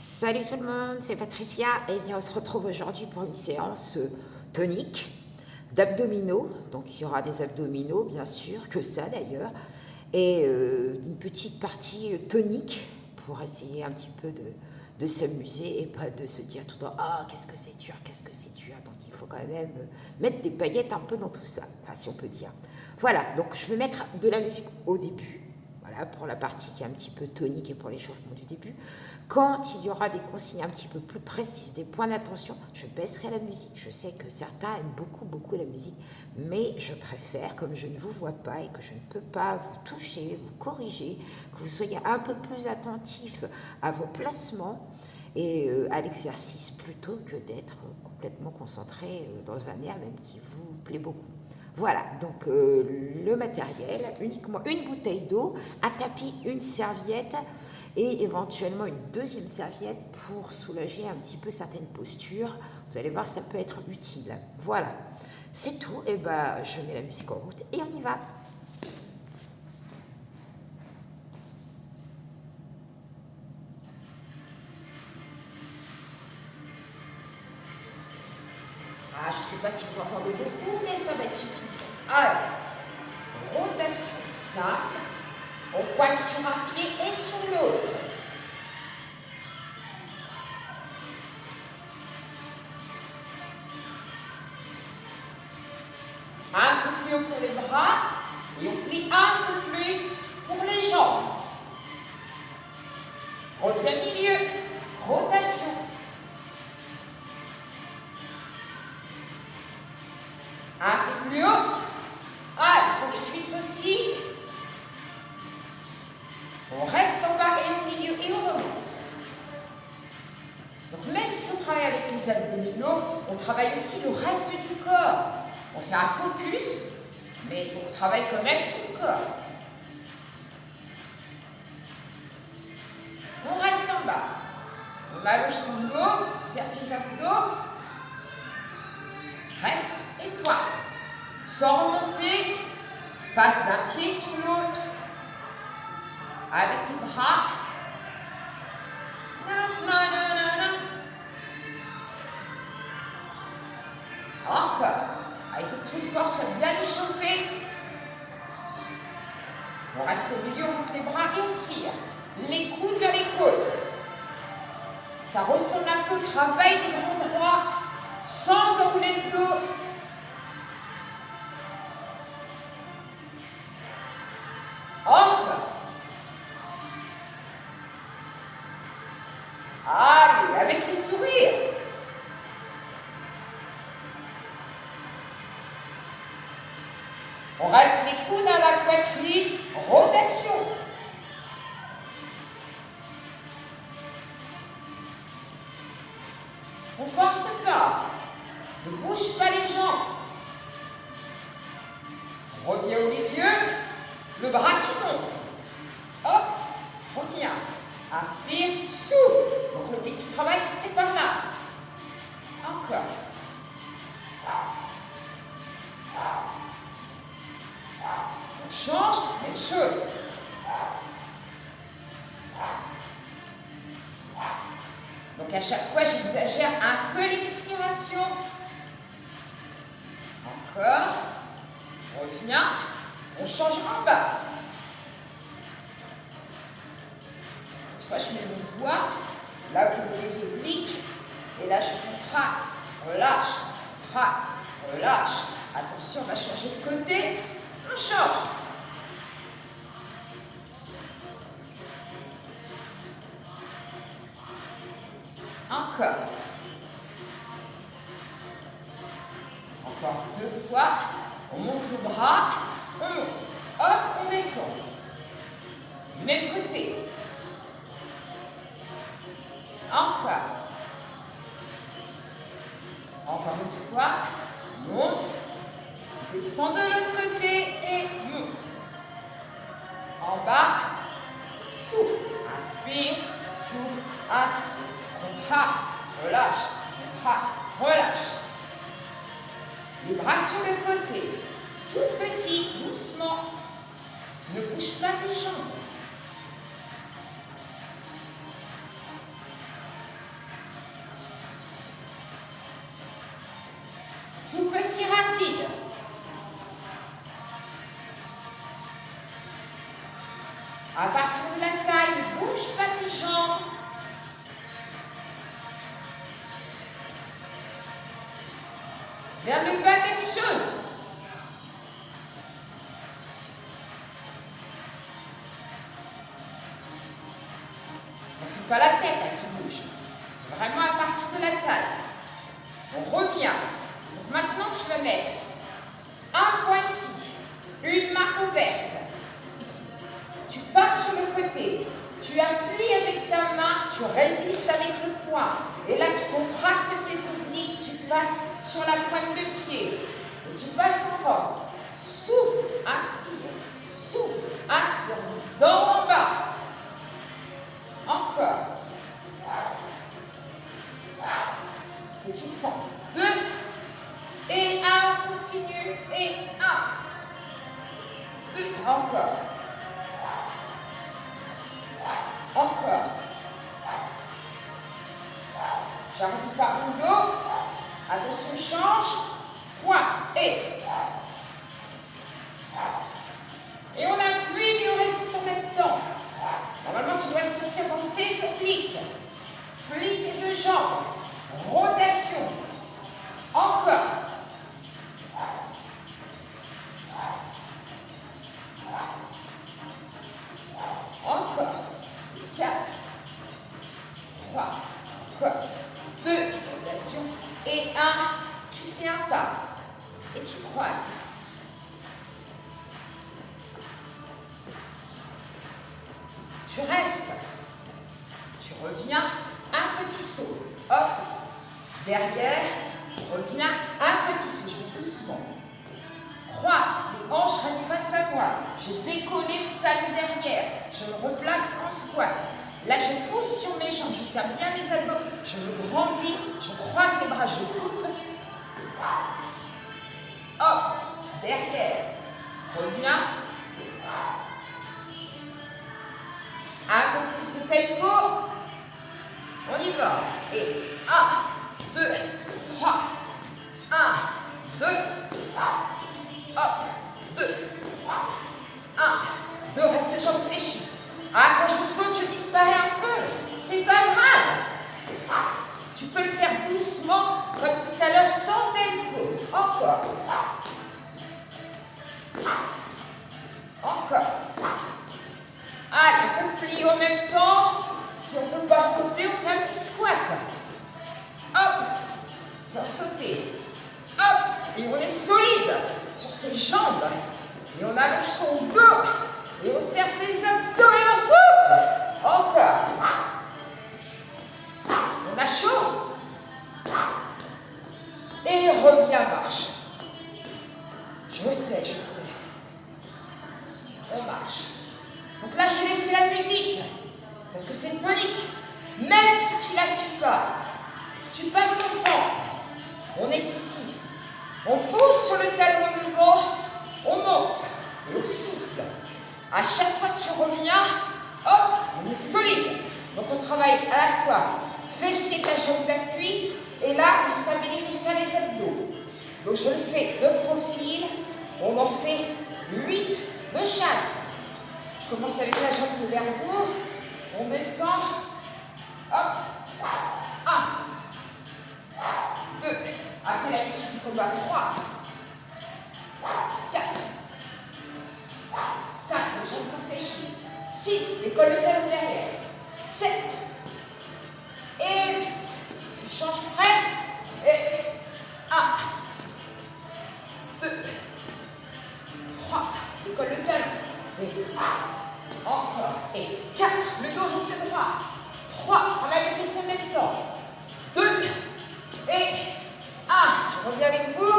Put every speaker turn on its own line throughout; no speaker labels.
Salut tout le monde, c'est Patricia et bien on se retrouve aujourd'hui pour une séance tonique d'abdominaux. Donc il y aura des abdominaux bien sûr, que ça d'ailleurs, et une petite partie tonique pour essayer un petit peu de s'amuser et pas de se dire tout le temps ah qu'est-ce que c'est dur, qu'est-ce que c'est dur. Donc il faut quand même mettre des paillettes un peu dans tout ça, enfin si on peut dire. Voilà, donc je vais mettre de la musique au début. Voilà, pour la partie qui est un petit peu tonique et pour l'échauffement du début. Quand il y aura des consignes un petit peu plus précises, des points d'attention, je baisserai la musique. Je sais que certains aiment beaucoup la musique, mais je préfère, comme je ne vous vois pas et que je ne peux pas vous toucher, vous corriger, que vous soyez un peu plus attentif à vos placements et à l'exercice plutôt que d'être complètement concentré dans un air même qui vous plaît beaucoup. Voilà, donc le matériel, uniquement une bouteille d'eau, un tapis, une serviette et éventuellement une deuxième serviette pour soulager un petit peu certaines postures. Vous allez voir, ça peut être utile. Voilà, c'est tout. Et ben, je mets la musique en route et on y va. Ah, je ne sais pas si vous entendez beaucoup, mais ça va être suffisant. Alors, rotation simple. On pointe sur un pied et sur l'autre. Un peu plus haut pour les bras et on plie un peu plus pour les jambes. Revient milieu, rotation. Un peu plus haut. Ah, pour les cuisses aussi. On reste en bas et au milieu et on remonte. Donc même si on travaille avec les abdominaux, on travaille aussi le reste du corps. On fait un focus, mais on travaille quand même tout le corps. On reste en bas. On allonge son dos, serre ses abdos. Reste et pointe. Sans remonter, passe d'un pied sur l'autre. Avec les bras. Encore. Il faut que tout le corps soit bien échauffé. On reste au milieu, on monte les bras et on tire. Les coudes vers les côtes. Ça ressemble un peu au travail des grands droits sans enrouler le dos. Encore. Allez, avec le sourire. On reste les coudes à la poitrine, rotation. On force pas. Ne bouge pas les jambes. On revient au milieu, le bras qui monte. Hop, revient. Inspire, souffle. Donc le petit travail, c'est par là. Encore. On change, même chose. Donc à chaque fois, j'exagère un peu l'expiration. Encore. On revient. On change en bas. Cette fois, je mets mon doigt là où vous voyez les obliques. Et là, je contracte, relâche, relâche. Attention, on va changer de côté. On change. Encore. Encore deux fois. On monte le bras. On monte. Hop, on descend. Même côté. Encore. Encore une fois. Monte. Descend de l'autre côté et monte. En bas. Souffle. Inspire. Souffle. Inspire. Contracte. Relâche. Contracte. Relâche. Les bras sur le côté. Tout petit. Doucement. Ne bouge pas tes jambes. Vers le bas, même chose. C'est pas la tête qui bouge. C'est vraiment à partir de la taille. On revient. Donc maintenant, tu vas mettre un point ici, une main ouverte. Ici. Tu pars sur le côté. Tu appuies avec ta main, tu résistes avec le poing. Et là, tu contractes tes obliques, tu passes sur la pointe de pied. Et tu passes en forme. Souffle, inspire. Souffle, inspire. Dans en bas. Encore. Petite forme. 2. Et 1. Continue. Et 1. 2. Encore. Encore. J'arrive par le dos. Attention, change. Point. Et on appuie et on résiste en même temps. Normalement, tu dois le sentir dans tes obliques. Plie tes deux jambes. Rotation. Encore. Encore. 4. 3. 2. Rotation. Et 1. Tu fais un pas. Et tu croises. Tu restes. Tu reviens. Un petit saut. Hop. Derrière. Reviens. Un petit saut. Je vais doucement. Croise. Les hanches restent face à moi. Je décolle le talon derrière. Je me replace en squat. Là, je pousse sur mes jambes. Je serre bien mes abdos. Je me grandis. Je croise les bras. Je coupe. Hop. Derrière. Reviens. Un peu plus de tempo. On y va. Et 1, 2, 3. 1, 2. Hop. 2. 1, 2. Reste les jambes fléchies. Ah, quand je saute, je disparais un peu. C'est pas grave. Tu peux le faire doucement, comme tout à l'heure, sans tempo. Encore. Encore. Allez, on plie en même temps. Si on ne peut pas sauter, on fait un petit squat. Hop, sans sauter. Hop, et on est solide sur ses jambes. Et on allonge son dos. Et on serre ses abdos et on souffle. Encore. On a chaud. Et reviens, marche. Je sais. On marche. Donc là, j'ai laissé la musique, parce que c'est tonique. Même si tu ne la suis pas, tu passes en fente. On est ici. On pousse sur le talon devant, on monte et on souffle. À chaque fois que tu reviens, hop, on est solide. Donc on travaille à la fois fessier, ta jambe d'appui, et là, on stabilise aussi les abdos. Donc je le fais de profil, on en fait 8 de chaque. Je commence avec la jambe vers vous. On descend. Hop. 1. 2. Ah, c'est la limite du combat. 3. 4. 5. Les jambes sont fléchies. 6. Les colonnes derrière. 7. Et 8. Tu changes près. Et 1. 2. 3. Les colonnes de talon. Et encore. Et 4. Le dos reste droit. 3. Travaille les fessiers en même temps. 2. Et 1. Je reviens avec vous.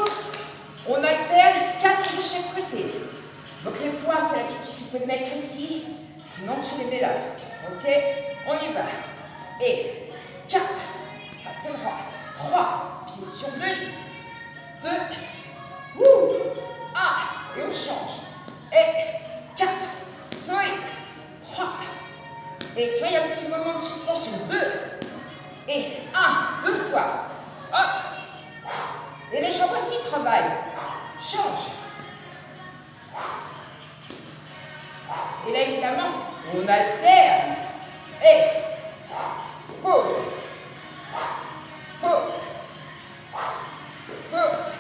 On alterne 4 de chaque côté. Donc les points, c'est la petite. Tu peux te mettre ici. Sinon, tu les mets là. Ok? On y va. Et 4. Reste droit. 3. Pieds sur le lit. 2. 1. Et on change. Et 4. Solide. 3. Et tu vois, il y a un petit moment de suspension. 2. Et 1. 2 fois. Hop. Et les jambes aussi travaillent. Change. Et là, évidemment, on alterne. Et pause. Pause. Pause.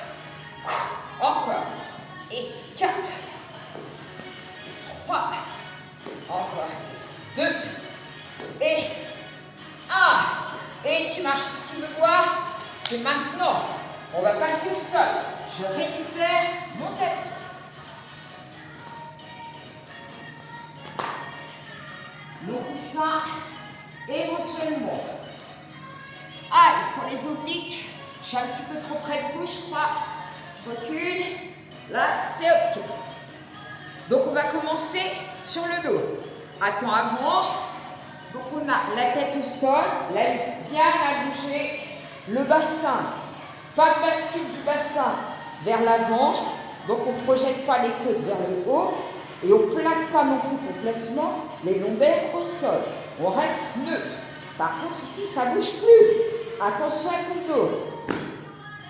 tu marches si tu veux voir. C'est maintenant. On va passer au sol. Je récupère mon tapis. Mon coussin, éventuellement. Allez, pour les obliques, je suis un petit peu trop près de vous, je crois. Je recule. Là, c'est OK. Donc, on va commencer sur le dos. Attends avant. Donc, on a la tête au sol, la nuque bien à bouger. Le bassin, pas de bascule du bassin vers l'avant. Donc, on ne projette pas les côtes vers le haut. Et on ne plaque pas non plus complètement les lombaires au sol. On reste neutre. Par contre, ici, ça ne bouge plus. Attention à ton dos.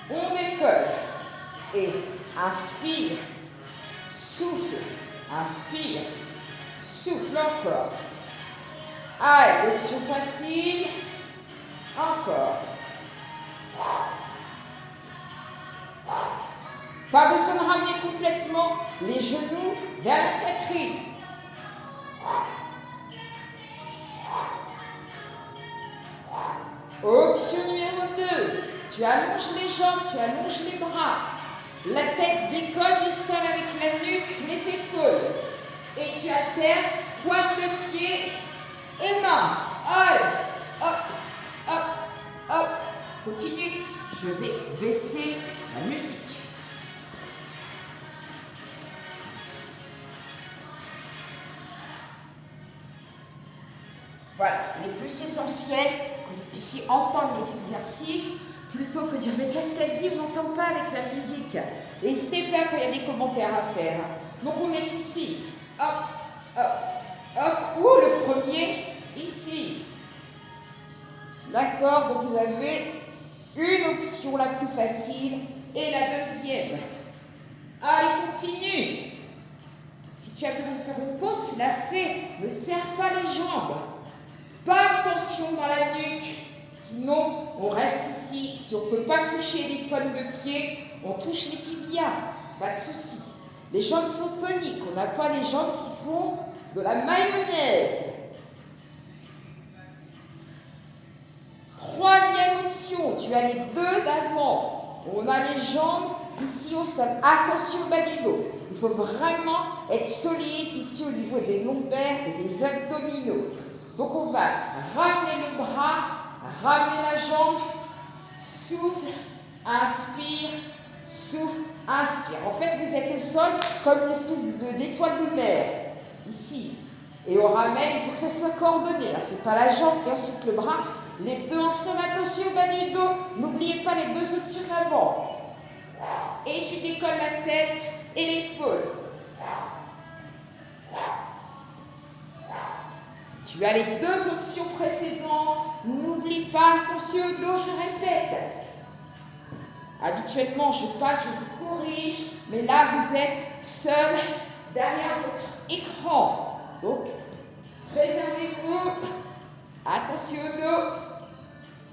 On décolle. Et inspire. Souffle. Inspire. Souffle encore. Allez, option facile. Encore. Pas besoin de ramener complètement les genoux vers la poitrine. Option numéro 2. Tu allonges les jambes, tu allonges les bras. La tête décolle du sol avec la nuque, les épaules. Et tu alternes pointe de pied et main. Allez, hop, hop, hop. Continue. Je vais baisser la musique. Voilà, les plus essentiels, que vous puissiez entendre les exercices, plutôt que de dire « Mais qu'est-ce qu'elle dit? On n'entend pas avec la musique. » N'hésitez pas quand il y a des commentaires à faire. Donc on est ici. Hop, hop, hop. Ou le premier, ici. D'accord, donc vous avez une option la plus facile et la deuxième. Allez, continue. Si tu as besoin de faire une pause, tu la fais. Ne serre pas les jambes. Pas de tension dans la nuque. Sinon, on reste ici. Si on ne peut pas toucher les pommes de pied, on touche les tibias. Pas de souci. Les jambes sont toniques. On n'a pas les jambes qui font de la mayonnaise. Troisième option, tu as les deux d'avant. On a les jambes ici au sol. Attention au bas du dos. Il faut vraiment être solide ici au niveau des lombaires et des abdominaux. Donc on va ramener le bras, ramener la jambe, souffle, inspire, souffle, inspire. En fait, vous êtes au sol comme une espèce d'étoile de mer, ici. Et on ramène, il faut que ça soit coordonné. C'est pas la jambe et ensuite le bras. Les deux ensemble, attention au bas du dos. N'oubliez pas les deux options avant. Et tu décolles la tête et l'épaule. Tu as les deux options précédentes. N'oublie pas, attention au dos, je répète. Habituellement, je passe, je vous corrige, mais là, vous êtes seul derrière votre écran. Donc, préservez-vous. Attention au dos.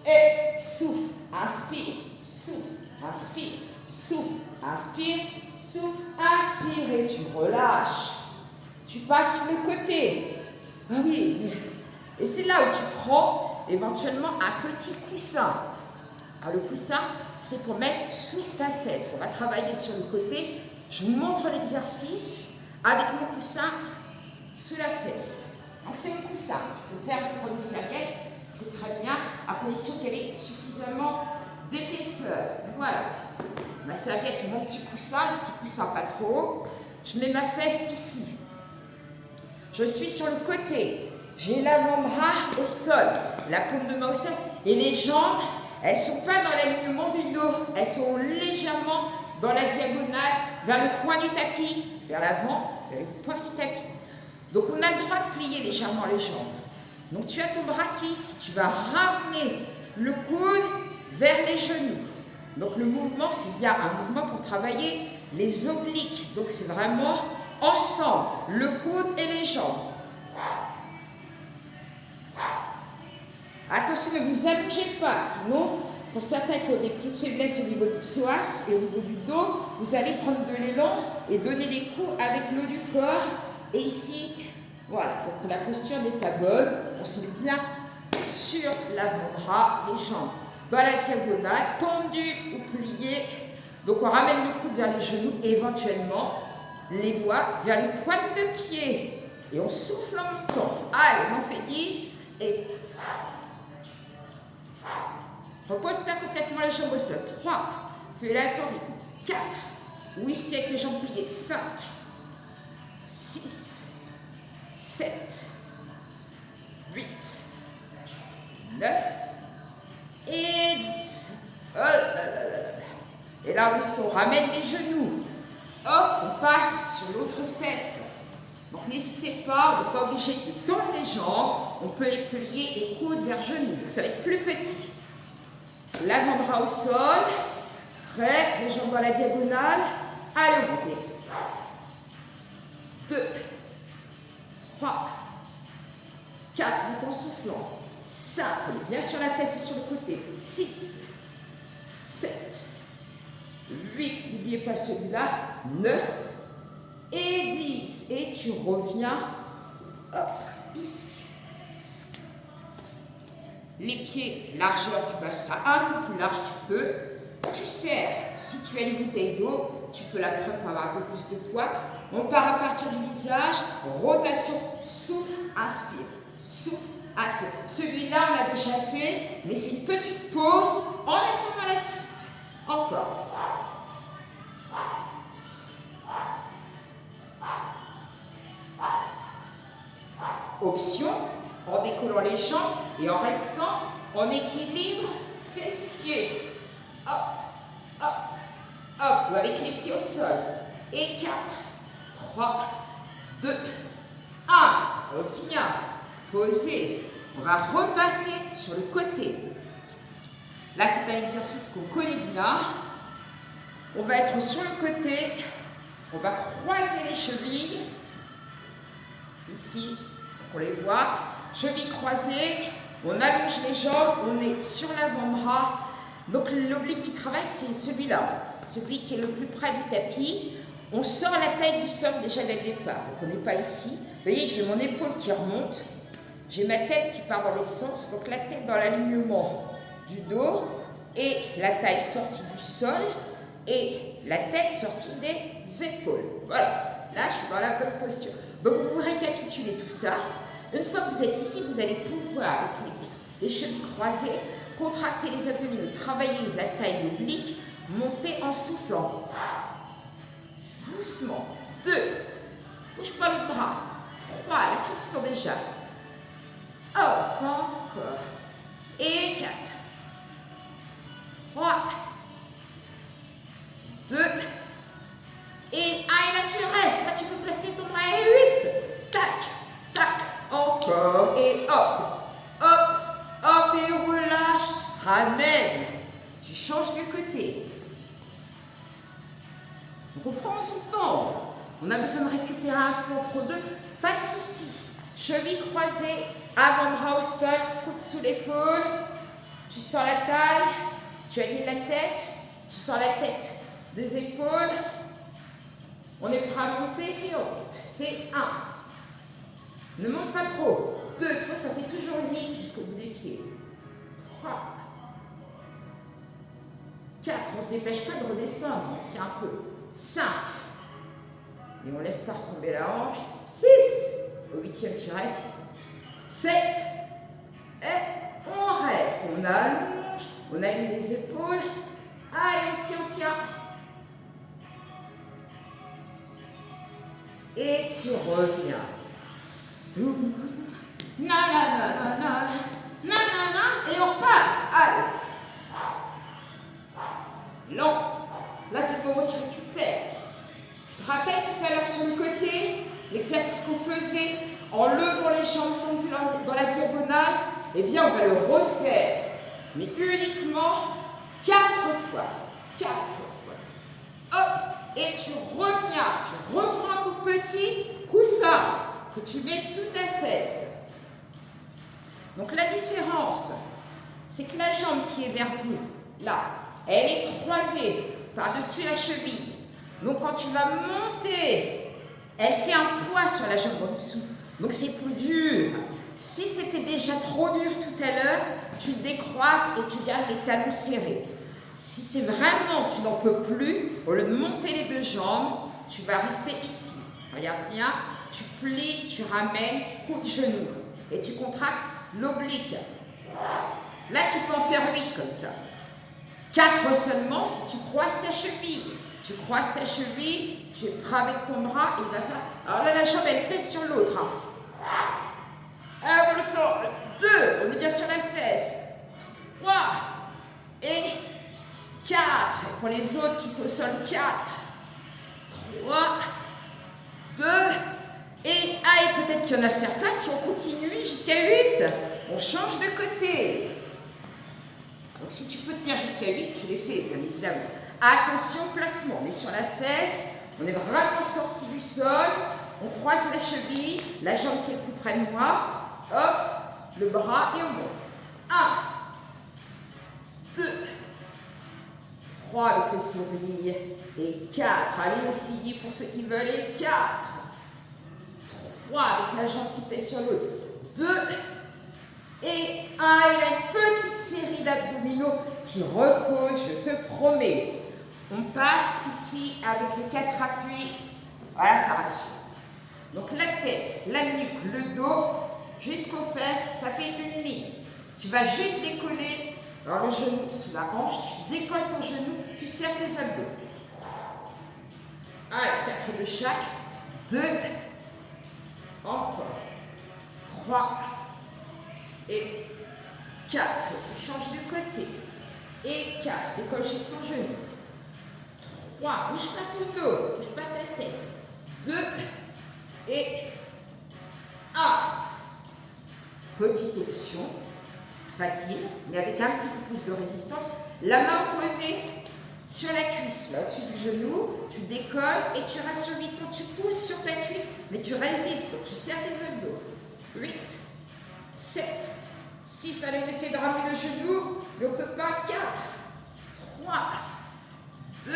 Et souffle, inspire, souffle, inspire, souffle, inspire, souffle, inspire. Et tu relâches. Tu passes sur le côté. Ah oui, et c'est là où tu prends éventuellement un petit coussin. Alors le coussin, c'est pour mettre sous ta fesse. On va travailler sur le côté. Je vous montre l'exercice avec mon coussin sous la fesse. Donc c'est le coussin. Je peux faire pour une serviette, c'est très bien, à condition qu'elle ait suffisamment d'épaisseur. Voilà. Ma serviette, mon petit coussin, le petit coussin pas trop haut. Je mets ma fesse ici. Je suis sur le côté, j'ai l'avant-bras au sol, la paume de main au sol, et les jambes, elles ne sont pas dans l'alignement du dos, elles sont légèrement dans la diagonale, vers le coin du tapis, vers l'avant, vers le coin du tapis. Donc on a le droit de plier légèrement les jambes. Donc tu as ton bras qui, ici, tu vas ramener le coude vers les genoux. Donc le mouvement, c'est bien un mouvement pour travailler les obliques, donc c'est vraiment ensemble, le coude et les jambes. Attention, ne vous allongez pas, sinon, pour certains qui ont des petites faiblesses au niveau du psoas et au niveau du dos, vous allez prendre de l'élan et donner des coups avec le haut du corps. Et ici, voilà, donc la posture n'est pas bonne, on se met bien sur l'avant-bras, les jambes dans la diagonale, tendues ou pliées. Donc on ramène le coude vers les genoux, éventuellement les doigts vers les pointes de pied. Et on souffle en même temps. Allez, on en fait 10 et repose pas complètement les jambes au sol. 3, fais-la à ton rythme. 4, oui, ici avec les jambes pliées. 5, 6, 7, 8, 9 et 10. Oh là là là là. Et là aussi, on ramène les genoux. Hop, on passe sur l'autre fesse. Donc n'hésitez pas, on n'est pas obligé de tendre les jambes. On peut les plier et coude vers genoux. Donc ça va être plus petit. L'avant-bras au sol. Prêt, les jambes dans la diagonale. Allez, on monte. 2, 3, 4, tout en soufflant. 5, on est bien sur la fesse et sur le côté. 6, 7, 8, n'oubliez pas celui-là. 9 et 10. Et tu reviens, hop, ici. Les pieds, largeur du bassin, un peu plus large tu peux. Tu serres, si tu as une bouteille d'eau, tu peux la prendre pour avoir un peu plus de poids. On part à partir du visage, rotation, souffle, inspire, souffle, inspire. Celui-là, on l'a déjà fait, mais c'est une petite pause en attendant la suite. Encore. Option, en décollant les jambes et en restant en équilibre fessier. Hop, hop, hop, ou avec les pieds au sol. Et 4, 3, 2, 1. Reviens, posez. On va repasser sur le côté. Là, c'est un exercice qu'on connaît bien. On va être sur le côté. On va croiser les chevilles. Ici, on les voit. Chevilles croisées. On allonge les jambes. On est sur l'avant-bras. Donc l'oblique qui travaille, c'est celui-là, celui qui est le plus près du tapis. On sort la taille du sol déjà dès le départ, donc on n'est pas ici. Vous voyez, j'ai mon épaule qui remonte, j'ai ma tête qui part dans l'autre sens, donc la tête dans l'alignement du dos et la taille sortie du sol et la tête sortie des épaules. Voilà, là je suis dans la bonne posture. Donc vous récapitulez tout ça. Une fois que vous êtes ici, vous allez pouvoir, avec les chevilles croisées, contracter les abdominaux, travailler la taille oblique, monter en soufflant. Doucement. 2. Bouge pas le bras. 3. Là, tu le sens déjà. Hop, encore. Et 4. 3. 2. Et 1. Et là, tu restes. Là, tu peux placer ton bras. Et 8. Tac, tac. Encore. Et hop. Hop. Hop et relâche, ramène, tu changes de côté. Donc on prend son temps, on a besoin de récupérer un peu entre deux, pas de souci. Cheville croisée, avant-bras au sol, coude sous l'épaule, tu sens la taille, tu alignes la tête, tu sens la tête des épaules. On est prêt à monter et on monte. Et 1. Ne monte pas trop. 2, tu vois, ça fait toujours une ligne jusqu'au bout des pieds. 3. 4, on ne se dépêche pas de redescendre, on tient un peu. 5. Et on laisse pas retomber la hanche. 6. Au 8e, tu restes. 7. Et on reste. On allonge, on aligne les épaules. Allez, on tient. Et tu reviens. Nanana, et on repart. Allez. Long. Là, c'est le moment où tu récupères. Tu te rappelles tout à l'heure sur le côté, l'exercice qu'on faisait en levant les jambes tendues dans la diagonale. Eh bien, on va le refaire, mais uniquement 4 fois. 4 fois. Hop, et tu reviens. Tu reprends ton petit coussin que tu mets sous ta fesse. Donc la différence, c'est que la jambe qui est vers vous, là, elle est croisée par-dessus la cheville. Donc quand tu vas monter, elle fait un poids sur la jambe en dessous. Donc c'est plus dur. Si c'était déjà trop dur tout à l'heure, tu décroises et tu gardes les talons serrés. Si c'est vraiment, tu n'en peux plus, au lieu de monter les deux jambes, tu vas rester ici. Regarde bien, tu plies, tu ramènes, coup de genou. Et tu contractes l'oblique. Là, tu peux en faire 8 comme ça. 4 seulement si tu croises ta cheville. Tu croises ta cheville, tu prends avec ton bras et il va faire. Alors là, la jambe, elle pèse sur l'autre. On le sent. 2, on est bien sur la fesse. 3 et 4. Pour les autres qui sont au sol, 4. 3, 2 et peut-être qu'il y en a certains qui ont continué jusqu'à 8. On change de côté. Donc si tu peux tenir jusqu'à 8, tu les fais, bien évidemment. Attention, placement. On est sur la fesse, on est vraiment sorti du sol, on croise la cheville, la jambe qui est plus près de moi, hop, le bras et on monte. 1, 2, 3 avec le sourire, et 4. Allez au fini pour ceux qui veulent, et 4. 3 avec la jambe qui pèse sur l'autre. 2 et 1. Il a une petite série d'abdominaux qui reposent, je te promets. On passe ici avec les 4 appuis. Voilà, ça rassure. Donc la tête, la nuque, le dos, jusqu'aux fesses, ça fait une ligne. Tu vas juste décoller alors le genou sous la hanche, tu décolles ton genou, tu serres tes abdos. Allez, 4 de chaque. 2, encore. 3 et 4. Tu changes de côté. Et 4. Décolle juste ton genou. 3. Bouge pas ton dos, bouge pas ta tête. 2 et 1. Petite option, facile, mais avec un petit peu plus de résistance. La main posée sur la cuisse, là au-dessus du genou, tu décolles et tu restes sur le bidon. Tu pousses sur ta cuisse, mais tu résistes, donc tu serres tes abdos. 8, 7, 6, allez, on essaie de ramener le genou, mais on ne peut pas. 4, 3, 2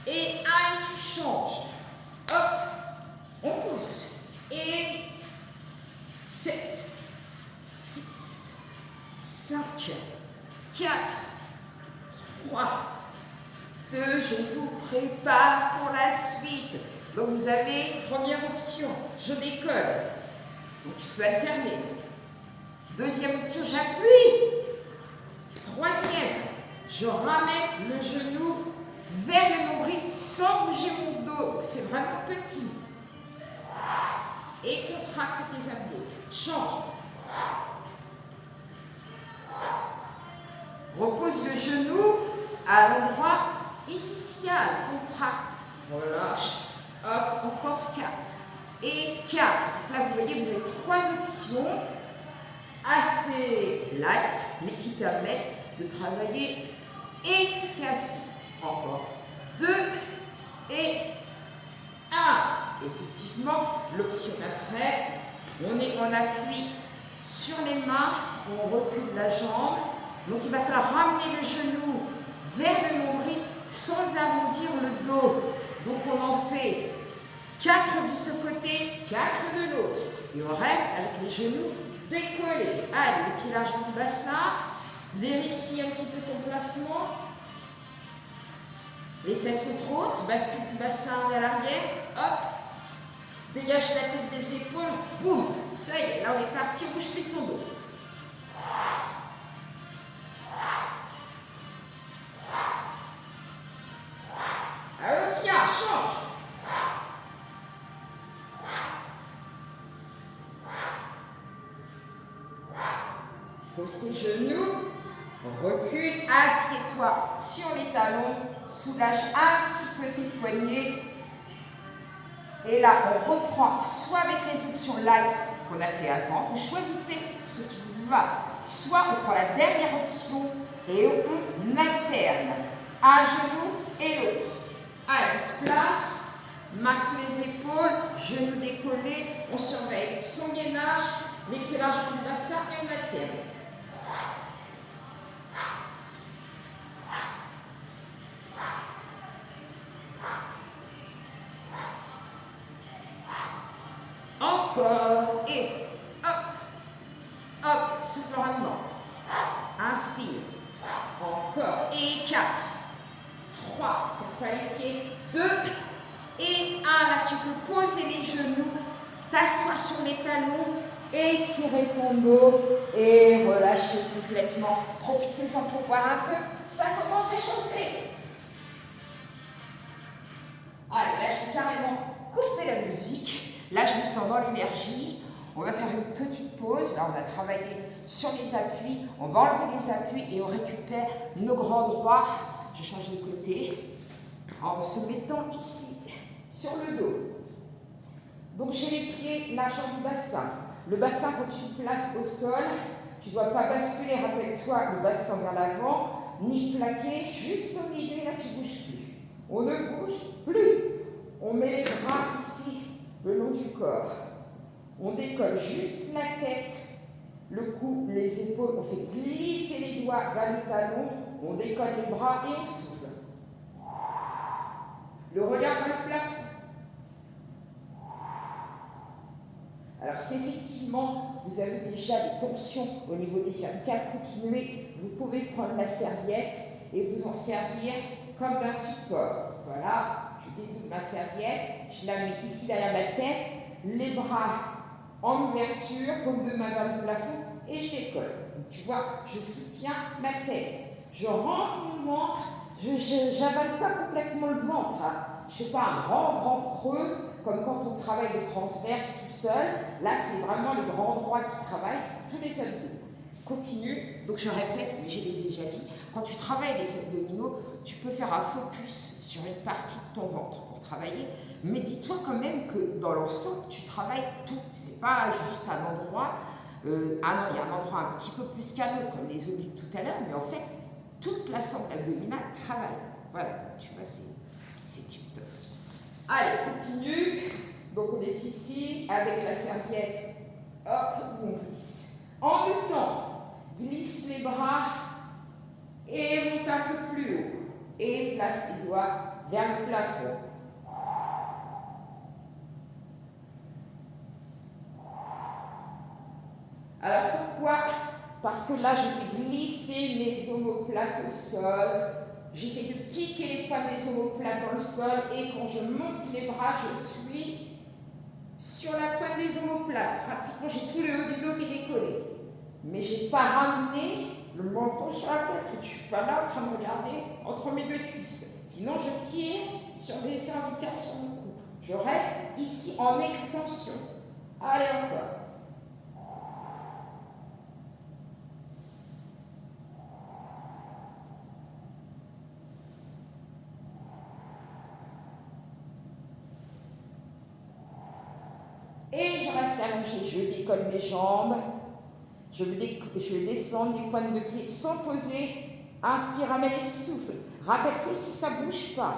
et 1, tu changes. Hop, on pousse. Et 7, 6, 5, 4, 3, 2, je vous prépare pour la suite. Donc vous avez première option, je décolle. Donc tu peux alterner. Deuxième option, j'appuie. Troisième, je ramène le genou vers le nombril sans bouger mon dos. C'est vraiment petit. Et contracte tes abdos. Change. Repose le genou à l'endroit initial. Contracte. Relâche. Hop, encore 4. Et 4. Là, vous voyez, vous avez 3 options assez light, mais qui permettent de travailler efficacement. Encore 2 et 1. Effectivement, l'option d'après, on est en appui sur les mains, on recule la jambe. Donc il va falloir ramener le genou vers le nombril sans arrondir le dos. Donc on en fait 4 de ce côté, 4 de l'autre. Et on reste avec les genoux décollés. Allez, le pied large du bassin. Vérifie un petit peu ton placement. Les fesses sont trop hautes, bascule du bassin vers l'arrière. Hop. Dégage la tête des épaules. Boum. Ça y est, là on est parti, on bouge plus son dos. Alors tiens, change. Pose tes genoux, recule, assieds-toi sur les talons, soulage un petit peu tes poignets. Et là, on reprend soit avec les options light qu'on a fait avant, vous choisissez ce qui vous va. Soit on prend la dernière option et on alterne un genou et l'autre. Allez, on se place, main sous les épaules, genoux décollés, on surveille son gainage, les pieds larges du bassin et on alterne. Encore et hop, Encore. Et 4, 3, c'est pas les pieds. 2 et 1. Là, tu peux poser les genoux, t'asseoir sur les talons, étirer ton dos et relâcher complètement. Profitez-en pour voir un peu. Ça commence à chauffer. Allez, là, je vais carrément couper la musique. Là, je me sens dans l'énergie. On va faire une petite pause. Là, on va travailler sur les appuis. On va enlever les appuis et on récupère nos grands droits. Je change de côté en se mettant ici, sur le dos. Donc, j'ai les pieds largeur du bassin. Le bassin, quand tu le places au sol, tu ne dois pas basculer, rappelle-toi, le bassin vers l'avant, ni plaquer, juste au milieu, là, tu ne bouges plus. On ne bouge plus. On met les bras ici, le long du corps. On décolle juste la tête, le cou, les épaules. On fait glisser les doigts vers les talons. On décolle les bras et on souffle. Le regard vers le plafond. Alors, si effectivement vous avez déjà des tensions au niveau des cervicales, continuez. Vous pouvez prendre la serviette et vous en servir comme d'un support. Voilà, je dédouble ma serviette, je la mets ici derrière ma tête, les bras en ouverture, comme deux mains vers le plafond, et je décolle. Donc, tu vois, je soutiens ma tête. Je rentre mon ventre, je n'avale pas complètement le ventre. Hein. Je ne fais pas un grand creux, comme quand on travaille le transverse tout seul. Là, c'est vraiment les grands droits qui travaillent, c'est tous les abdos. Continue. Donc, je répète, mais je l'ai déjà dit, quand tu travailles les abdominaux, tu peux faire un focus sur une partie de ton ventre pour travailler, mais dis-toi quand même que dans l'ensemble, tu travailles tout. C'est pas juste un endroit. Ah non, il y a un endroit un petit peu plus qu'un autre, comme les obliques tout à l'heure, mais en fait, toute la sangle abdominale travaille. Voilà, donc tu vois, c'est tip top. Allez, continue. Donc on est ici avec la serviette. Hop, on glisse. En deux temps, glisse les bras et monte un peu plus haut. Et place les doigts vers le plafond. Alors pourquoi? Parce que là, je fais glisser mes omoplates au sol. J'essaie de piquer les points des omoplates dans le sol et quand je monte les bras, je suis sur la pointe des omoplates. Pratiquement, j'ai tout le haut du dos qui est décollé. Mais je n'ai pas ramené le menton sur la tête. Je ne suis pas là en train de regarder entre mes deux cuisses. Sinon, je tire sur les cervicales sur mon cou. Je reste ici en extension. Allez, encore. Et je reste allongée, je décolle mes jambes, je descends les pointes de pied sans poser, inspire, ramène et souffle. Rappelle-toi si ça ne bouge pas.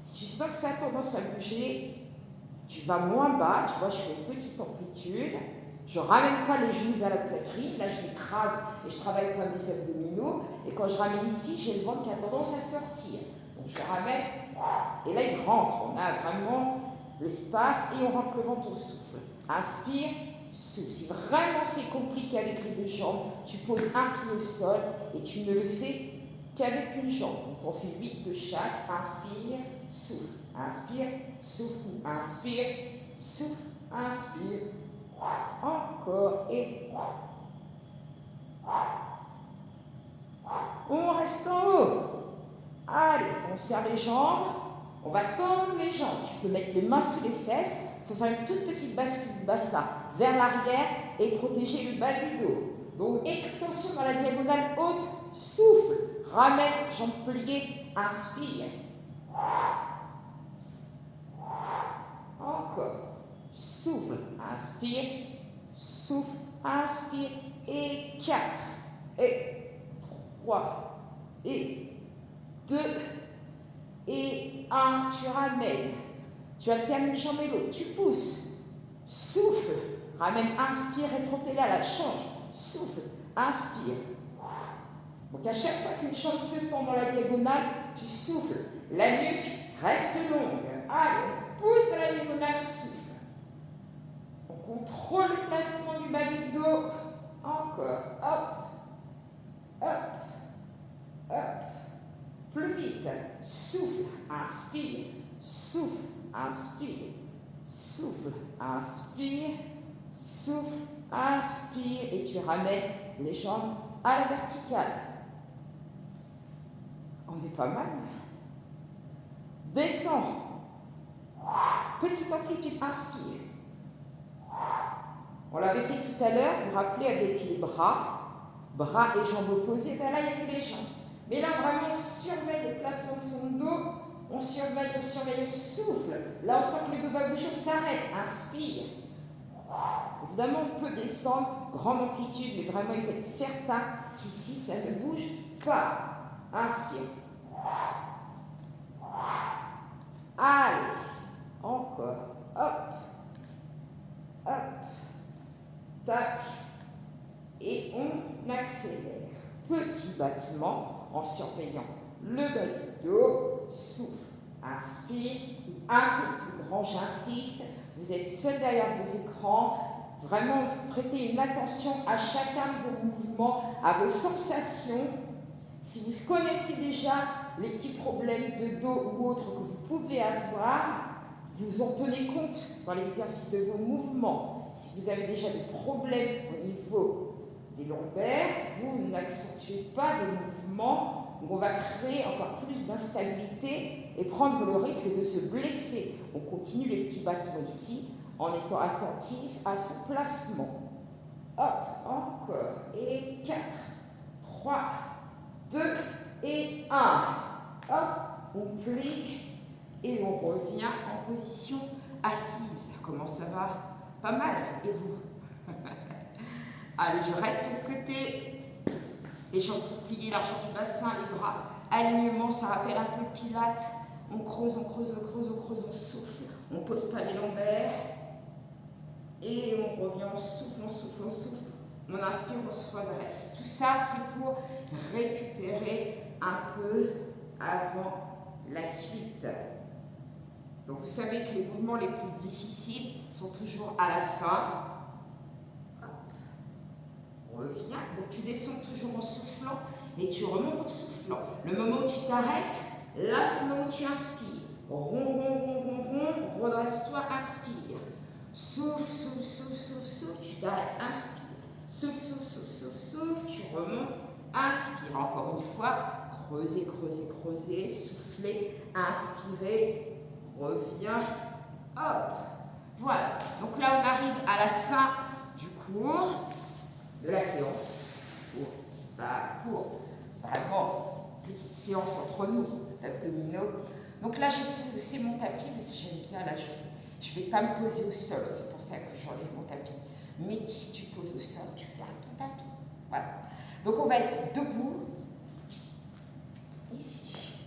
Si tu sens que ça a tendance à bouger, tu vas moins bas, tu vois, je fais une petite amplitude, je ne ramène pas les genoux vers la poitrine, là je l'écrase et je travaille pas mes abdominaux, et quand je ramène ici, j'ai le ventre qui a tendance à sortir. Donc je ramène, et là il rentre, on a vraiment l'espace et on rentre le ventre au souffle. Inspire, souffle. Si vraiment c'est compliqué avec les deux jambes, tu poses un pied au sol et tu ne le fais qu'avec une jambe. Donc on fait 8 de chaque. Inspire, souffle. Inspire, souffle. Inspire, souffle. Inspire. Encore et on reste en haut. Allez, on serre les jambes. On va tendre les jambes. Tu peux mettre les mains sous les fesses. Il faut faire une toute petite bascule du bassin vers l'arrière et protéger le bas du dos. Donc, extension dans la diagonale haute. Souffle. Ramène, jambes pliées. Inspire. Encore. Souffle. Inspire. Souffle. Inspire. Et 4. Et 3. Et 2. Et 1, tu ramènes. Tu alternes une jambe et l'autre. Tu pousses. Souffle. Ramène, inspire, rétropédale, change. Souffle. Inspire. Donc à chaque fois qu'une jambe se tend dans la diagonale, tu souffles. La nuque reste longue. Allez, pousse dans la diagonale, souffle. On contrôle le placement du bas du dos. Encore. Hop. Hop. Hop. suite. Souffle, inspire, souffle, inspire, souffle, inspire, souffle, inspire. Et tu ramènes les jambes à la verticale. On est pas mal. Descends. Petite amplitude, inspire. On l'avait fait tout à l'heure, vous vous rappelez, avec les bras et jambes opposées. Ben là, il n'y a que les jambes. Mais là, vraiment, on surveille le placement de son dos. On surveille, on souffle. Là, on sent que le dos va bouger, on s'arrête. Inspire. Évidemment, on peut descendre, grande amplitude, mais vraiment, il faut être certain qu'ici, ça ne bouge pas. Inspire. Allez. Encore. Hop. Hop. Tac. Et on accélère. Petit battement en surveillant le bas du dos. Souffle. Inspire. Un peu plus grand, j'insiste. Vous êtes seul derrière vos écrans. Vraiment, vous prêtez une attention à chacun de vos mouvements, à vos sensations. Si vous connaissez déjà les petits problèmes de dos ou autres que vous pouvez avoir, vous en tenez compte dans l'exercice de vos mouvements. Si vous avez déjà des problèmes au niveau des lombaires, vous n'accentuez pas des mouvements où on va créer encore plus d'instabilité et prendre le risque de se blesser. On continue les petits bâtons ici en étant attentif à ce placement. Hop, encore. Et 4, 3, 2 et 1. Hop, on plie et on revient en position assise. Comment ça va? Pas mal. Et vous? Allez, je reste sur le côté. Les jambes sont pliées, l'argent du bassin, les bras. Alignement, ça rappelle un peu le pilate. On creuse, on creuse, on creuse, on creuse, on souffle. On ne pose pas les lombaires. Et on revient, on souffle, on souffle, on souffle. On inspire, on se redresse. Tout ça, c'est pour récupérer un peu avant la suite. Donc vous savez que les mouvements les plus difficiles sont toujours à la fin. Hop. On revient. Donc tu descends toujours en soufflant et tu remontes en soufflant. Le moment où tu t'arrêtes, là c'est le moment où tu inspires. Rond, rond, rond, rond, rond, redresse-toi, inspire. Souffle, souffle, souffle, souffle, souffle, tu t'arrêtes, inspire. Souffle, souffle, souffle, souffle, souffle, tu remontes, inspire. Encore une fois, creusez, creusez, creusez, soufflez, inspirez, reviens, hop. Voilà, donc là on arrive à la fin du cours, de la séance. Cours, vraiment, petite séance entre nous, abdominaux. Donc là j'ai poussé mon tapis parce que j'aime bien là, je ne vais pas me poser au sol, c'est pour ça que j'enlève mon tapis. Mais si tu poses au sol, tu gardes ton tapis. Voilà. Donc on va être debout, ici.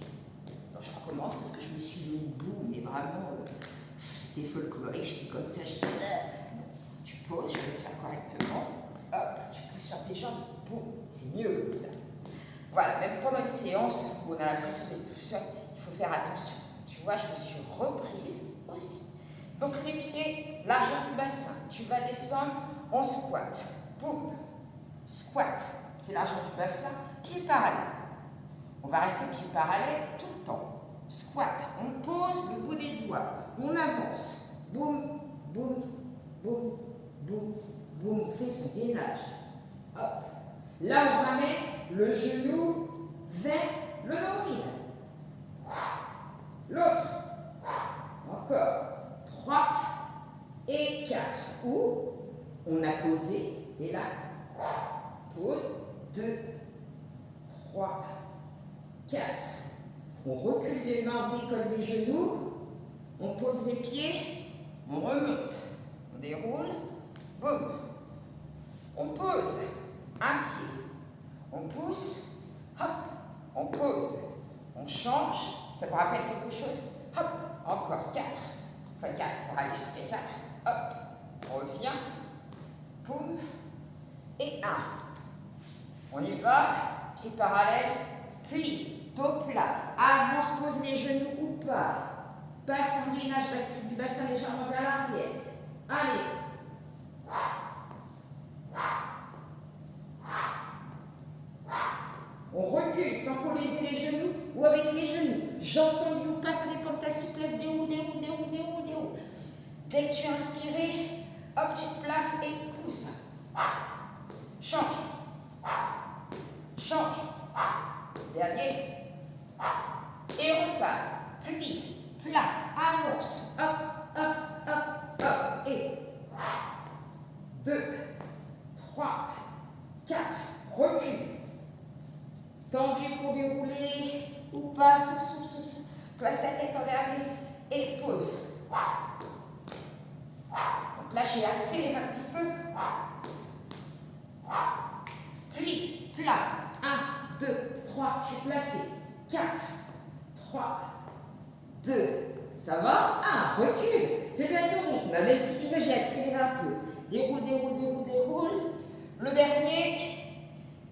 Donc je recommence parce que je me suis mis debout, mais vraiment, c'était folklorique, j'étais comme ça, tu poses, je vais le faire correctement. Hop, tu pousses sur tes jambes, boum, c'est mieux comme ça. Voilà, même pendant une séance où on a l'impression d'être tout seul, il faut faire attention. Tu vois, je me suis reprise aussi. Donc les pieds, largeur du bassin, tu vas descendre en squat. Boum, squat, pied largeur du bassin, pied parallèle. On va rester pied parallèle tout le temps. Squat, on pose le bout des doigts, on avance. Boum, boum, boum, boum, boum, on fait son gainage. Hop. Là, on ramène le genou vers le nombril. L'autre. Encore. 3 et 4. Ou on a posé et là, pose. 2, 3, 4. On recule les mains, on décolle les genoux. On pose les pieds. On remonte. On déroule. Boum. On pose un pied. On pousse. Hop. On pose. On change. Ça vous rappelle quelque chose? Hop. Encore 4. Enfin 4, on va aller jusqu'à 4. Hop. On revient. Boum. Et 1. On y va. Pied parallèle. Plie. Dos plat. Avance, pose les genoux ou pas. Passe en gainage, bascule du bassin légèrement vers l'arrière. Allez. On recule sans coller les genoux ou avec les genoux. J'entends ou pas, ça dépend de ta souplesse. Déroule. Dès que tu as inspiré, hop, tu te places et pousse. Change. Dernier. Et repart. Plus vite, plus là. Avance. Hop. Et 2, 3, 4. Recule. Tendu pour dérouler ou pas. Souffle. Place ta tête en dernier et pose. Donc là, j'ai accéléré un petit peu. Plus là. 1, 2, 3. Je suis placé. 4, 3, 2. Ça va? Recule. Fais-le à ton rythme. Même si tu veux, j'ai accéléré un peu. Déroule. Le dernier.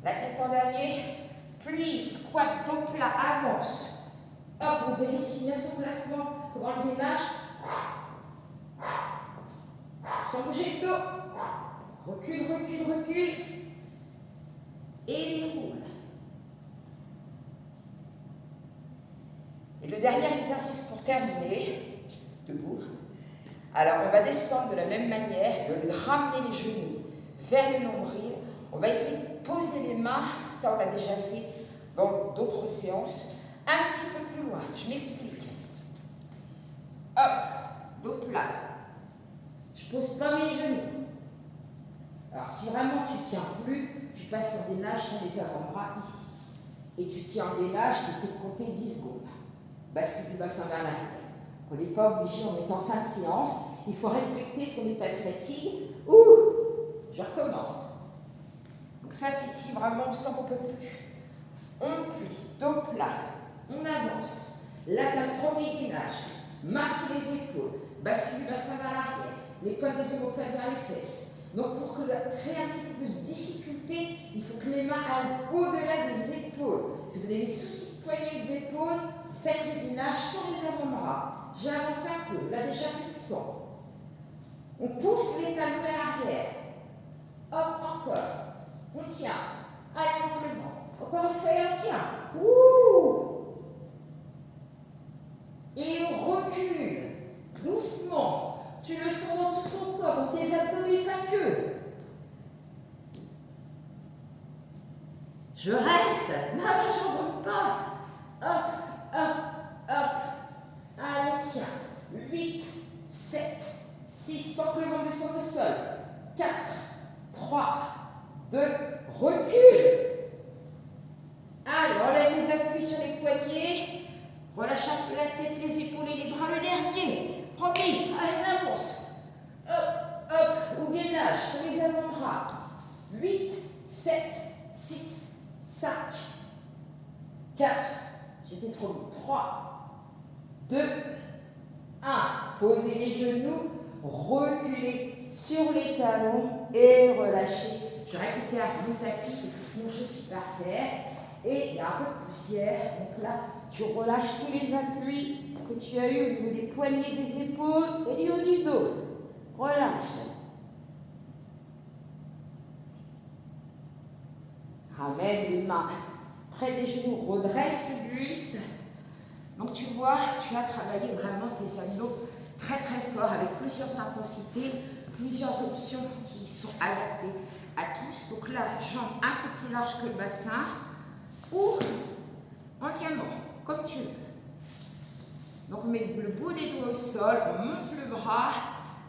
La tête en dernier. Plie, squat, dos plat, avance. Hop, on vérifie bien son placement dans le gainage. Sans bouger le dos. Recule. Et déroule. Et le dernier exercice pour terminer, debout. Alors, on va descendre de la même manière, au lieu de ramener les genoux vers le nombril. On va essayer de poser les mains, ça on l'a déjà fait dans d'autres séances, un petit peu plus loin. Je m'explique. Hop, dos plat. Je pose pas mes genoux. Alors, si vraiment tu tiens plus, tu passes en gainage sans les avant-bras ici. Et tu tiens en gainage, tu essaies de compter 10 secondes. Bascule du bassin vers l'arrière. On n'est pas obligé, on est en fin de séance. Il faut respecter son état de fatigue. Je recommence. Donc ça, c'est si vraiment on sent qu'on ne peut plus. On plie, dos plat, on avance. Là, tu as le premier gainage. Main sous les épaules, bascule du bassin vers l'arrière. Les pointes des omoplates vers les fesses. Donc pour créer un petit peu plus de difficulté, il faut que les mains aillent au-delà des épaules. Si vous avez des soucis de poignée d'épaule, faites le gainage sur les avant-bras. J'avance un peu, là déjà tu le sens. On pousse les talons vers l'arrière. Hop, encore. On tient. Allez, on le vent. Encore une fois, on tient. Et on recule. Doucement. Tu le sens dans tout ton corps, dans tes abdominaux, pas que. Je reste. Non, j'en donne pas. Hop. Allez, on tient. 8, 7, 6, sans que le ventre descende au sol. 4, 3, 2, recule. Allez, enlève les appuis sur les poignets. Relâche un peu la tête, les épaules et les bras. Le dernier. Promis. Allez, on avance. Hop. Au gainage sur les avant-bras. 8, 7, 6, 5, 4. J'étais trop vite. 3, 2, 1. Posez les genoux. Reculez sur les talons et relâchez. Je récupère mon tapis parce que sinon je suis par terre et il y a un peu de poussière. Donc là, tu relâches tous les appuis que tu as eu au niveau des poignets, des épaules et du haut du dos. Relâche. Ramène les mains près des genoux, redresse le buste. Donc tu vois, tu as travaillé vraiment tes abdos très fort avec plusieurs intensités, plusieurs options qui sont adaptées à tous. Donc là, jambes un peu plus larges que le bassin ou entièrement, comme tu veux. Donc on met le bout des doigts au sol, on monte le bras,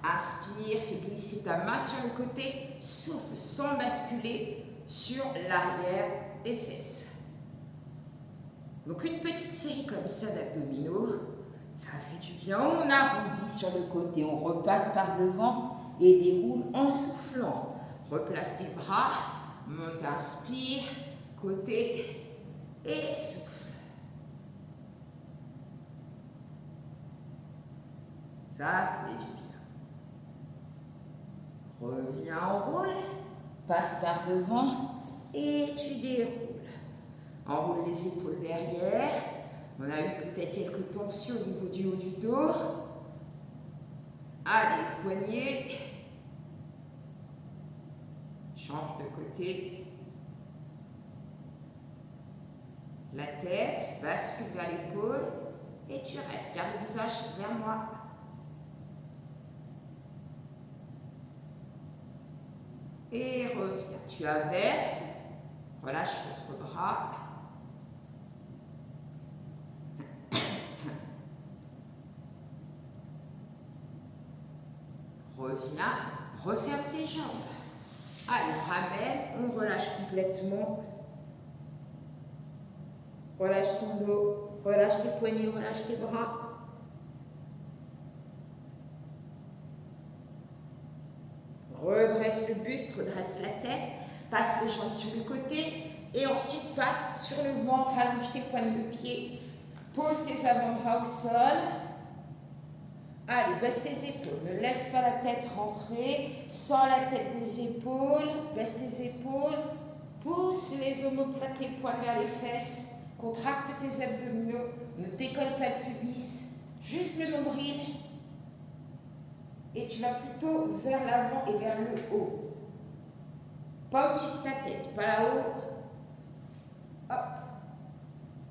inspire, fais glisser ta main sur le côté, souffle sans basculer sur l'arrière des fesses. Donc une petite série comme ça d'abdominaux, ça fait du bien. On arrondit sur le côté, on repasse par devant et déroule en soufflant. Replace tes bras, monte, inspire, côté et souffle. Ça fait du bien. Reviens, on roule, passe par devant et tu déroules. Enroule les épaules derrière. On a eu peut-être quelques tensions au niveau du haut du dos. Allez, poignets. Change de côté. la tête, bascule vers l'épaule et tu restes. Garde le visage vers moi. Et reviens. Tu inverses. Relâche l'autre bras. Reviens. Referme tes jambes. Allez, ramène. On relâche complètement. Relâche ton dos. Relâche tes poignets. Relâche tes bras. Redresse le buste, redresse la tête, passe les jambes sur le côté et ensuite passe sur le ventre, allonge tes pointes de pied, pose tes avant-bras au sol. Allez, baisse tes épaules, ne laisse pas la tête rentrer, sens la tête des épaules, baisse tes épaules, pousse les omoplates, les poings vers les fesses, contracte tes abdominaux, ne décolle pas le pubis, juste le nombril. Et tu vas plutôt vers l'avant et vers le haut. Pas au-dessus de ta tête, pas là-haut. Hop.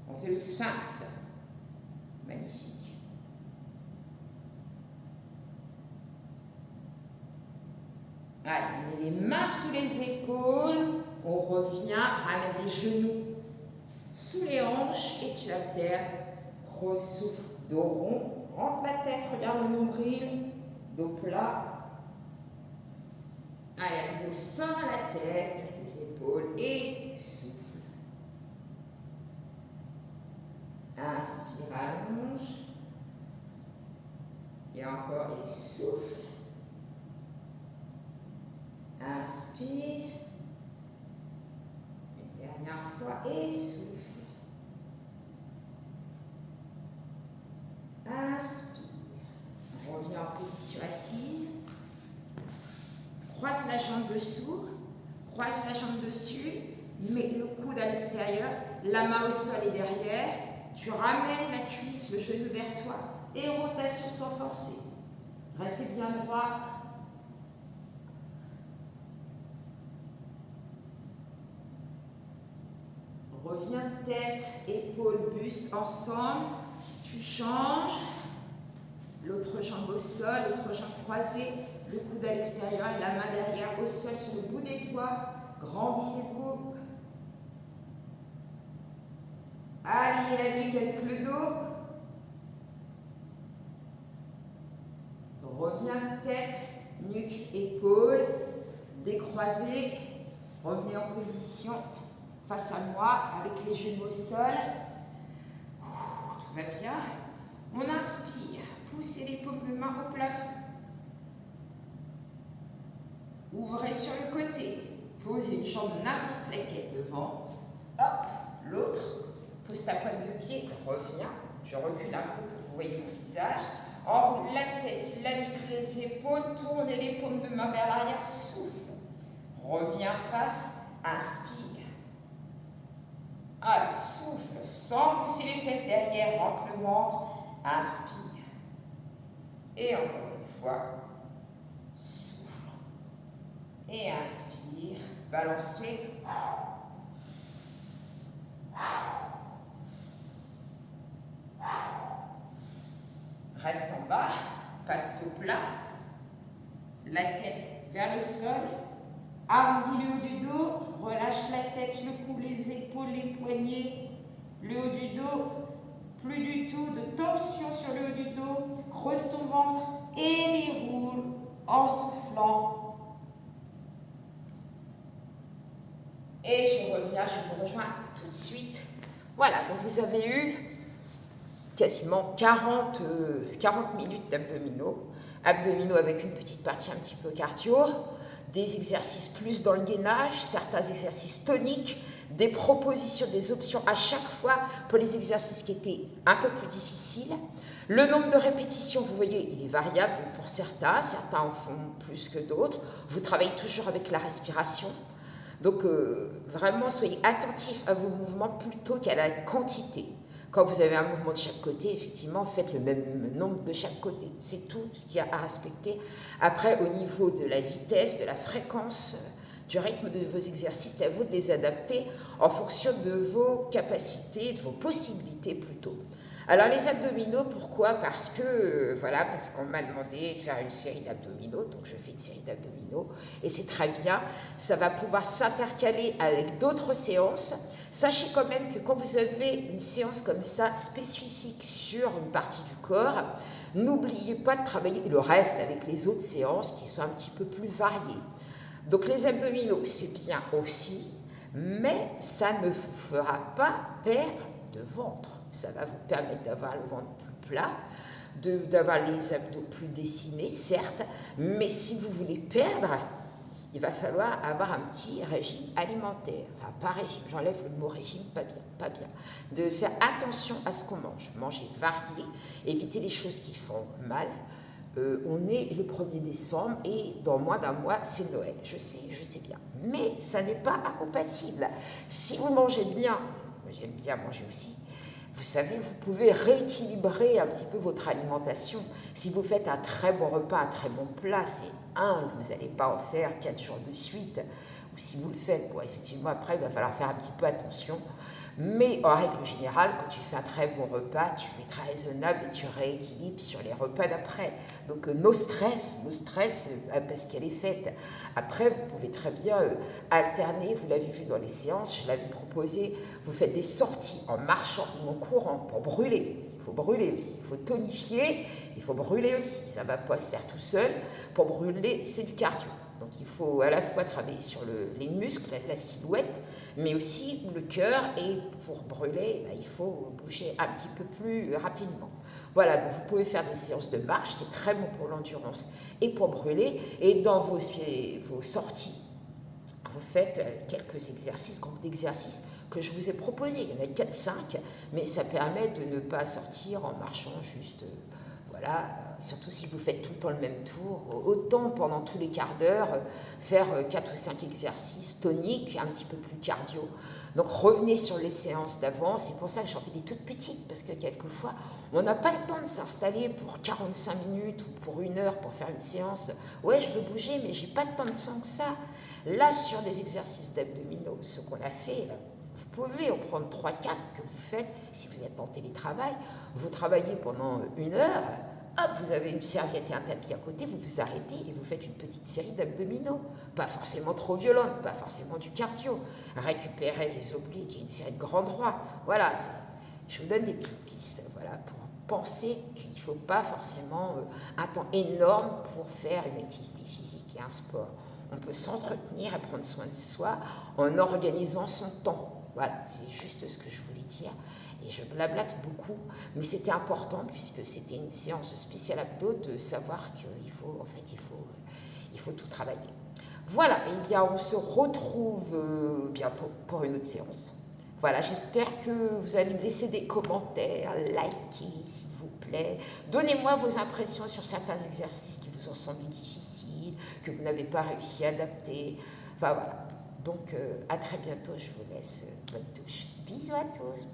On fait le sphinx. Magnifique. Allez, on met les mains sous les épaules. On revient, ramène les genoux sous les hanches et tu alternes. Gros souffle, dos rond. Rentre la tête, regarde le nombril. Dos plat. Allez, à nouveau, sens la tête, les épaules et souffle. Inspire, allonge. Et encore, et souffle. Inspire. Une dernière fois et souffle. Inspire. On revient en position assise. Croise la jambe dessous, croise la jambe dessus, mets le coude à l'extérieur, la main au sol et derrière. Tu ramènes la cuisse, le genou vers toi et rotation sans forcer. Restez bien droit. Reviens tête, épaules, buste ensemble. Tu changes. L'autre jambe au sol, l'autre jambe croisée, le coude à l'extérieur et la main derrière au sol sur le bout des doigts. Grandissez-vous. Alignez la nuque avec le dos. Reviens tête, nuque, épaules, décroisez. Revenez en position face à moi avec les genoux au sol. Tout va bien. On inspire. Poussez les paumes de main au plafond. Ouvrez sur le côté. Posez une jambe n'importe laquelle devant. Hop, l'autre. Pose ta pointe de pied. Reviens. Je recule un peu pour que vous voyez mon visage. Enroule la tête, la nuque, les épaules. Tournez les paumes de main vers l'arrière. Souffle. Reviens face. Inspire. Allez, souffle. Sans pousser les fesses derrière. Rentre le ventre. Inspire. Et encore une fois, souffle. Et inspire, balancez. Reste en bas, passe au plat. La tête vers le sol. Arrondis le haut du dos. Relâche la tête, le cou, les épaules, les poignets. Le haut du dos. Plus du tout de tension sur le haut du dos. Creuse ton ventre et déroule en soufflant. Et je reviens, je vous rejoins tout de suite. Voilà, donc vous avez eu quasiment 40 minutes d'abdominaux. Abdominaux avec une petite partie un petit peu cardio. Des exercices plus dans le gainage, certains exercices toniques, des propositions, des options à chaque fois pour les exercices qui étaient un peu plus difficiles. Le nombre de répétitions, vous voyez, il est variable pour certains en font plus que d'autres. Vous travaillez toujours avec la respiration. Donc, vraiment, soyez attentifs à vos mouvements plutôt qu'à la quantité. Quand vous avez un mouvement de chaque côté, effectivement, faites le même nombre de chaque côté. C'est tout ce qu'il y a à respecter. Après, au niveau de la vitesse, de la fréquence du rythme de vos exercices. C'est à vous de les adapter en fonction de vos capacités, de vos possibilités plutôt. Alors les abdominaux, pourquoi? Parce qu'on m'a demandé de faire une série d'abdominaux, donc je fais une série d'abdominaux, et c'est très bien, ça va pouvoir s'intercaler avec d'autres séances. Sachez quand même que quand vous avez une séance comme ça, spécifique sur une partie du corps, n'oubliez pas de travailler le reste avec les autres séances qui sont un petit peu plus variées. Donc les abdominaux, c'est bien aussi, mais ça ne vous fera pas perdre de ventre. Ça va vous permettre d'avoir le ventre plus plat, d'avoir les abdos plus dessinés, certes, mais si vous voulez perdre, il va falloir avoir un petit régime alimentaire. Enfin, pas régime, j'enlève le mot régime, pas bien, pas bien. De faire attention à ce qu'on mange. Manger varié, éviter les choses qui font mal. On est le 1er décembre et dans moins d'un mois, c'est Noël. Je sais bien. Mais ça n'est pas incompatible. Si vous mangez bien, j'aime bien manger aussi, vous savez, vous pouvez rééquilibrer un petit peu votre alimentation. Si vous faites un très bon repas, un très bon plat, c'est vous n'allez pas en faire 4 jours de suite. Ou si vous le faites, bon, effectivement, après, il va falloir faire un petit peu attention. Mais en règle générale, quand tu fais un très bon repas, tu es très raisonnable et tu rééquilibres sur les repas d'après. Donc, no stress, parce qu'elle est faite. Après, vous pouvez très bien alterner, vous l'avez vu dans les séances, je l'avais proposé, vous faites des sorties en marchant ou en courant pour brûler. Il faut brûler aussi, il faut tonifier, il faut brûler aussi. Ça ne va pas se faire tout seul. Pour brûler, c'est du cardio. Donc il faut à la fois travailler sur les muscles, la silhouette, mais aussi le cœur. Et pour brûler, il faut bouger un petit peu plus rapidement. Voilà, donc vous pouvez faire des séances de marche, c'est très bon pour l'endurance et pour brûler. Et dans vos sorties, vous faites quelques exercices, groupes d'exercices que je vous ai proposés. Il y en a 4-5, mais ça permet de ne pas sortir en marchant juste... Voilà, surtout si vous faites tout le temps le même tour, autant pendant tous les quarts d'heure, faire 4 ou 5 exercices toniques, un petit peu plus cardio. Donc revenez sur les séances d'avant, c'est pour ça que j'en fais des toutes petites, parce que quelquefois, on n'a pas le temps de s'installer pour 45 minutes ou pour 1 heure pour faire une séance. Ouais, je veux bouger, mais j'ai pas tant de sang que ça. Là, sur des exercices d'abdominaux, ce qu'on a fait, vous pouvez en prendre 3-4 que vous faites, si vous êtes en télétravail, vous travaillez pendant 1 heure, hop, vous avez une serviette et un tapis à côté, vous vous arrêtez et vous faites une petite série d'abdominaux. Pas forcément trop violente, pas forcément du cardio. Récupérez les obliques et une série de grands droits. Voilà, je vous donne des petites pistes, voilà, pour penser qu'il ne faut pas forcément un temps énorme pour faire une activité physique et un sport. On peut s'entretenir et prendre soin de soi en organisant son temps. Voilà, c'est juste ce que je voulais dire. Et je blablate beaucoup, mais c'était important puisque c'était une séance spéciale abdos de savoir qu'il faut, il faut tout travailler. Voilà, et bien on se retrouve bientôt pour une autre séance. Voilà, j'espère que vous allez me laisser des commentaires, liker s'il vous plaît. Donnez-moi vos impressions sur certains exercices qui vous ont semblé difficiles, que vous n'avez pas réussi à adapter. Enfin voilà. Donc, à très bientôt, je vous laisse. Bonne touche. Bisous à tous.